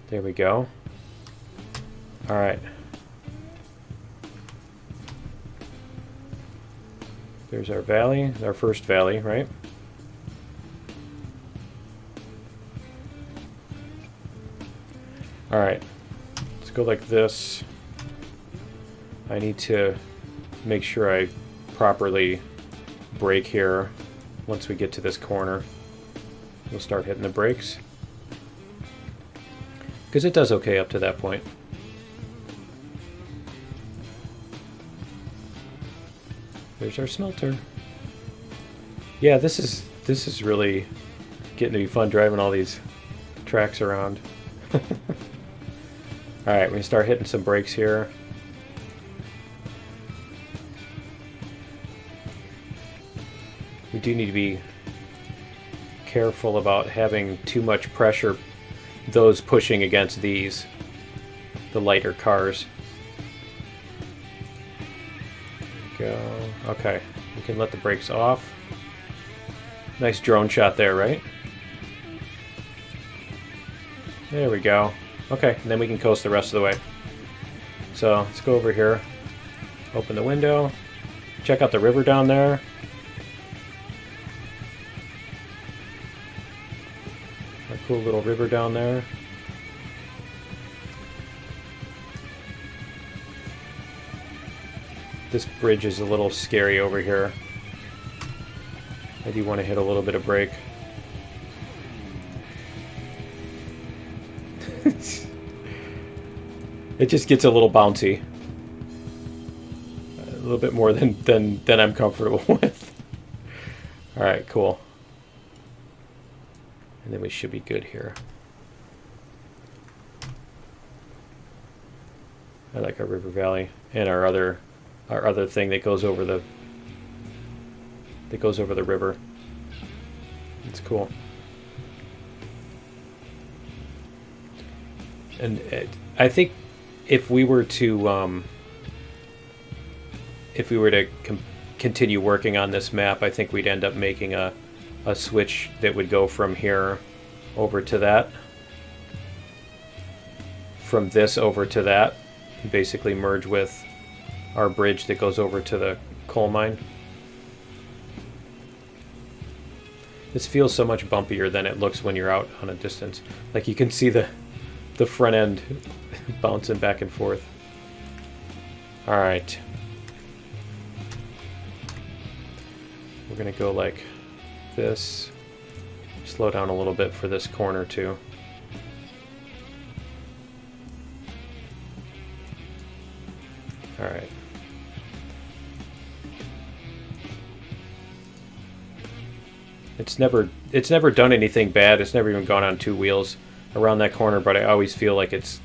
There we go. Alright. There's our valley, our first valley, right? Alright. Let's go like this. I need to make sure I properly brake here. Once we get to this corner, we'll start hitting the brakes. Because it does okay up to that point. There's our smelter. Yeah, this is really getting to be fun driving all these tracks around. Alright, we're going to start hitting some brakes here. We do need to be careful about having too much pressure, those pushing against these, the lighter cars. Go. Okay, we can let the brakes off. Nice drone shot there, right? There we go. Okay, and then we can coast the rest of the way. So let's go over here, open the window, check out the river down there. A cool little river down there. This bridge is a little scary over here. I do want to hit a little bit of brake. It just gets a little bouncy. A little bit more than I'm comfortable with. Alright, cool. And then we should be good here. I like our river valley and our other thing that goes over the river. It's cool. And I think if we were to continue working on this map, I think we'd end up making a switch that would go from here over to that, from this over to that, and basically merge with our bridge that goes over to the coal mine. This feels so much bumpier than it looks when you're out on a distance. Like you can see the front end bouncing back and forth. All right. We're gonna go like this. Slow down a little bit for this corner too. All right. It's never done anything bad. It's never even gone on two wheels around that corner, but I always feel like it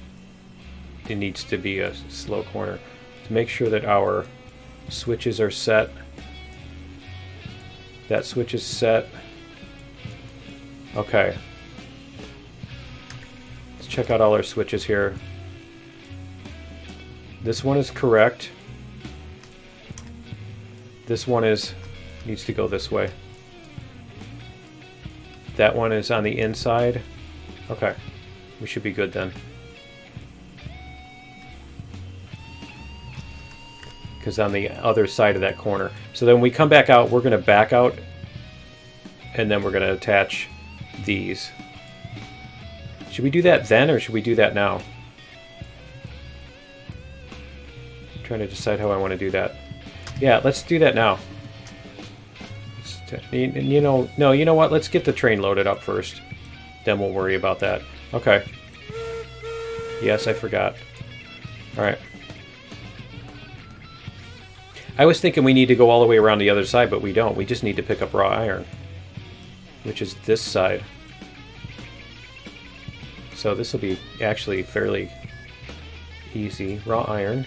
needs to be a slow corner. To make sure that our switches are set. That switch is set. Okay. Let's check out all our switches here. This one is correct. This one needs to go this way. That one is on the inside. Okay. We should be good then. Because on the other side of that corner. So then when we come back out, we're going to back out. And then we're going to attach these. Should we do that then or should we do that now? I'm trying to decide how I want to do that. Yeah, let's do that now. You know what? Let's get the train loaded up first. Then we'll worry about that. Okay. Yes, I forgot. Alright. I was thinking we need to go all the way around the other side, but we don't. We just need to pick up raw iron. Which is this side. So this will be actually fairly easy. Raw iron.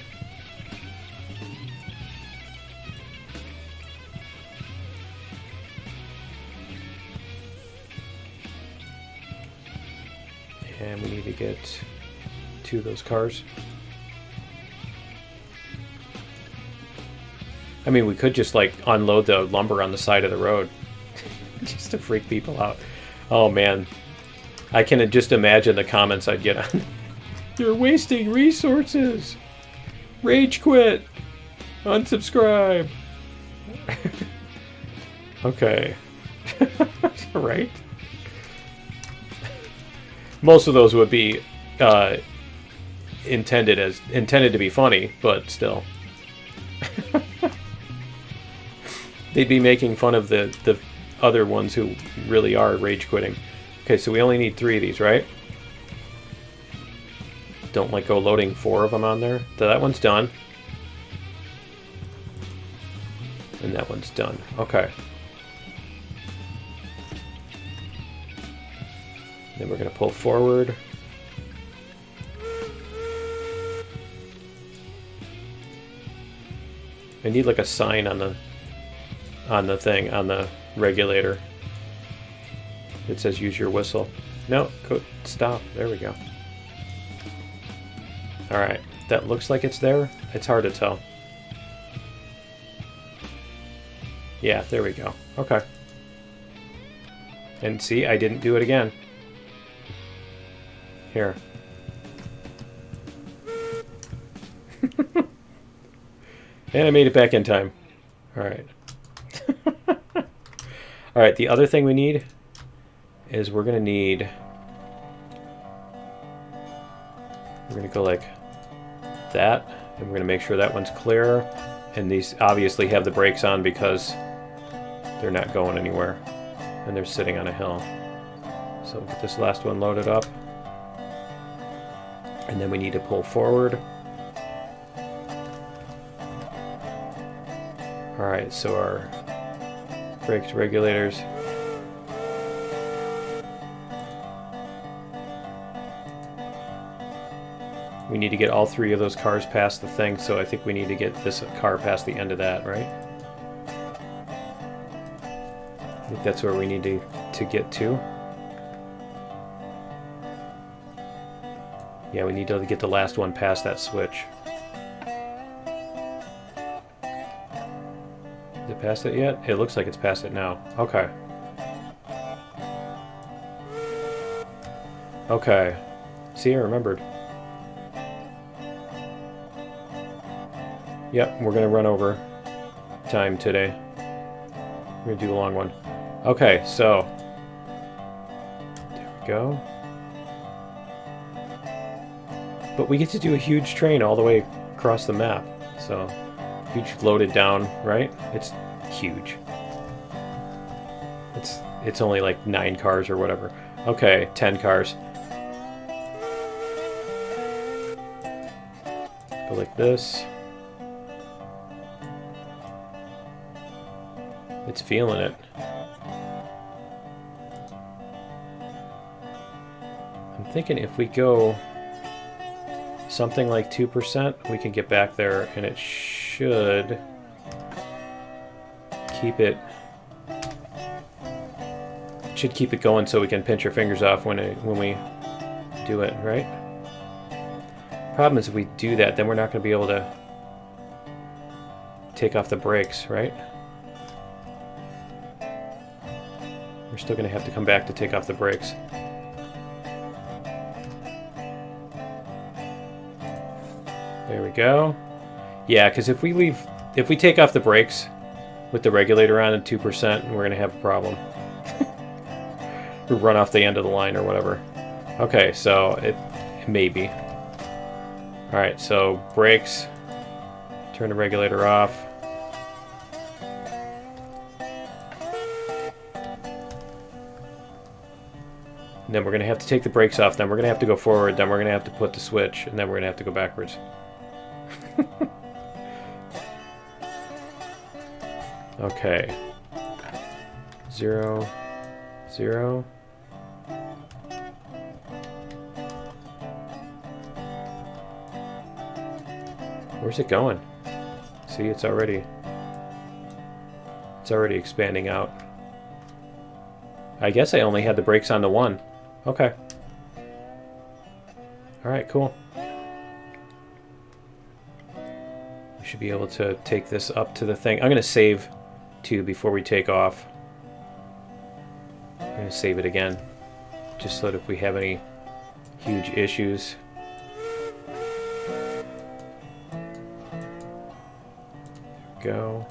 And we need to get 2 of those cars. I mean, we could just like unload the lumber on the side of the road just to freak people out. Oh man, I can just imagine the comments I'd get on. You're wasting resources. Rage quit. Unsubscribe. Okay. Right? Most of those would be intended to be funny, but still. They'd be making fun of the other ones who really are rage quitting. Okay, so we only need 3 of these, right? Don't like go loading 4 of them on there. So that one's done. And that one's done. Okay. Then we're going to pull forward. I need like a sign on the thing, on the regulator. It says use your whistle. No, stop. There we go. Alright, that looks like it's there. It's hard to tell. Yeah, there we go. Okay. And see, I didn't do it again. Here. And I made it back in time. Alright. Alright, the other thing we need is we're going to go like that, and we're going to make sure that one's clear. And these obviously have the brakes on because they're not going anywhere. And they're sitting on a hill. So get this last one loaded up. And then we need to pull forward. Alright, so our brakes regulators. We need to get all 3 of those cars past the thing, so I think we need to get this car past the end of that, right? I think that's where we need to get to. Yeah, we need to get the last one past that switch. Is it past it yet? It looks like it's past it now. Okay. Okay. See, I remembered. Yep, we're gonna run over time today. We're gonna do a long one. Okay, so there we go. But we get to do a huge train all the way across the map. So huge loaded down, right? It's huge. It's only like 9 cars or whatever. Okay, 10 cars. Go like this. It's feeling it. I'm thinking if we go something like 2%, we can get back there, and it should keep it going so we can pinch our fingers off when we do it, right? Problem is if we do that, then we're not going to be able to take off the brakes, right? We're still going to have to come back to take off the brakes. There we go. Yeah, because if we take off the brakes with the regulator on at 2%, we're going to have a problem. We run off the end of the line or whatever. Okay, so it maybe. All right, so brakes. Turn the regulator off. And then we're going to have to take the brakes off, then we're going to have to go forward, then we're going to have to put the switch, and then we're going to have to go backwards. Okay. 0, 0. Where's it going? See, it's already expanding out. I guess I only had the brakes on the 1. Okay. Alright, cool. We should be able to take this up to the thing. I'm going to save too before we take off. I'm going to save it again, just so that if we have any huge issues. There we go.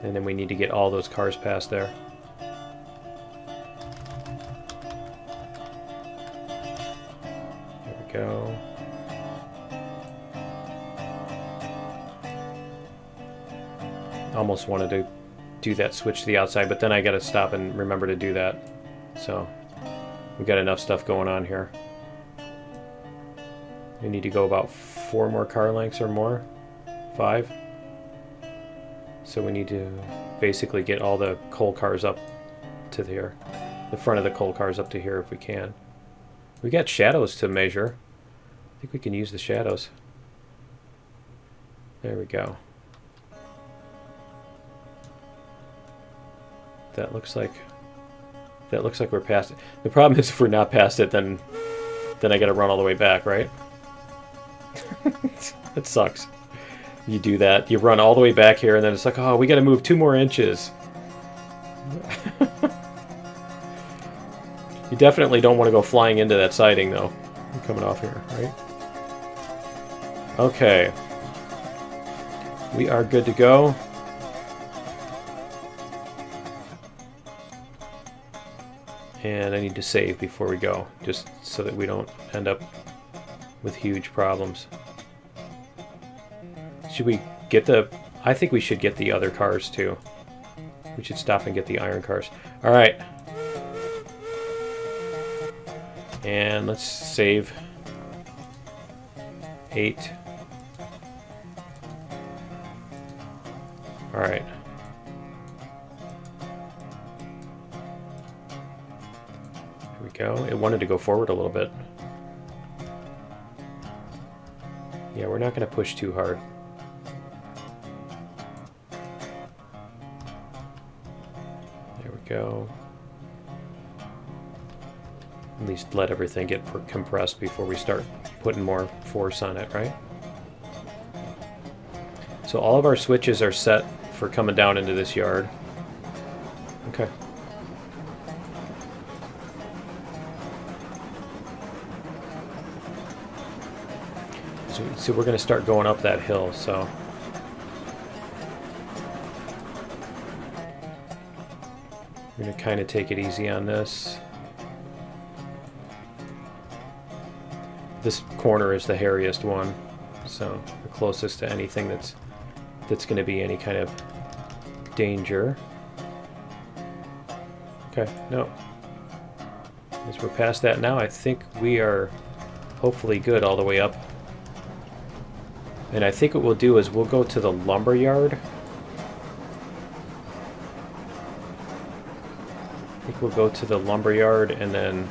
And then we need to get all those cars past there. There we go. Almost wanted to do that switch to the outside, but then I gotta stop and remember to do that. So we got enough stuff going on here. We need to go about 4 more car lengths or more. 5. So we need to basically get all the coal cars up to here. The front of the coal cars up to here if we can. We got shadows to measure. I think we can use the shadows. There we go. That looks like we're past it. The problem is if we're not past it, then I gotta run all the way back, right? It sucks. You do that, you run all the way back here, and then it's like, oh, we gotta move 2 more inches. You definitely don't want to go flying into that siding, though. I'm coming off here, right? Okay. We are good to go. And I need to save before we go, just so that we don't end up with huge problems. Should we get the... I think we should get the other cars, too. We should stop and get the iron cars. Alright. And let's save. 8. Alright. Here we go. It wanted to go forward a little bit. Yeah, we're not going to push too hard. There we go. At least let everything get compressed before we start putting more force on it, right? So all of our switches are set for coming down into this yard. Okay. So we're going to start going up that hill, so... We're going to kind of take it easy on this. This corner is the hairiest one, so the closest to anything that's going to be any kind of danger. Okay, no. As we're past that now, I think we are hopefully good all the way up. And I think what we'll do is we'll go to the lumber yard. I think we'll go to the lumber yard and then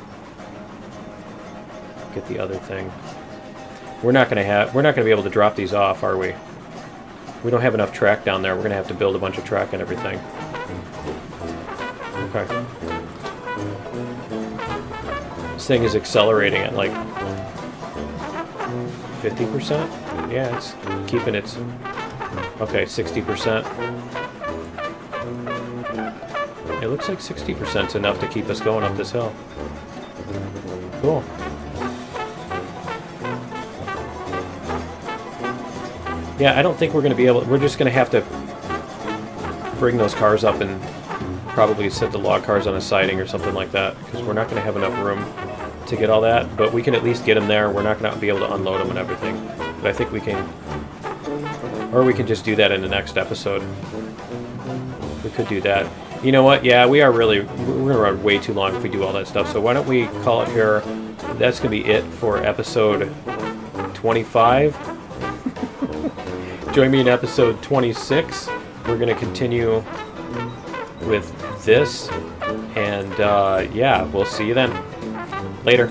get the other thing. We're not gonna be able to drop these off, are we? We don't have enough track down there. We're gonna have to build a bunch of track and everything. Okay. This thing is accelerating at like 50%? Yeah, it's keeping its... Okay, 60%. It looks like 60% is enough to keep us going up this hill. Cool. Yeah, I don't think we're going to be able... We're just going to have to bring those cars up and probably set the log cars on a siding or something like that, because we're not going to have enough room to get all that, but we can at least get them there. We're not going to be able to unload them and everything, but I think we can... Or we can just do that in the next episode. We could do that. You know what? Yeah, we're going to run way too long if we do all that stuff, so why don't we call it here. That's going to be it for episode 25. Join me in episode 26. We're going to continue with this, and yeah, we'll see you then. Later.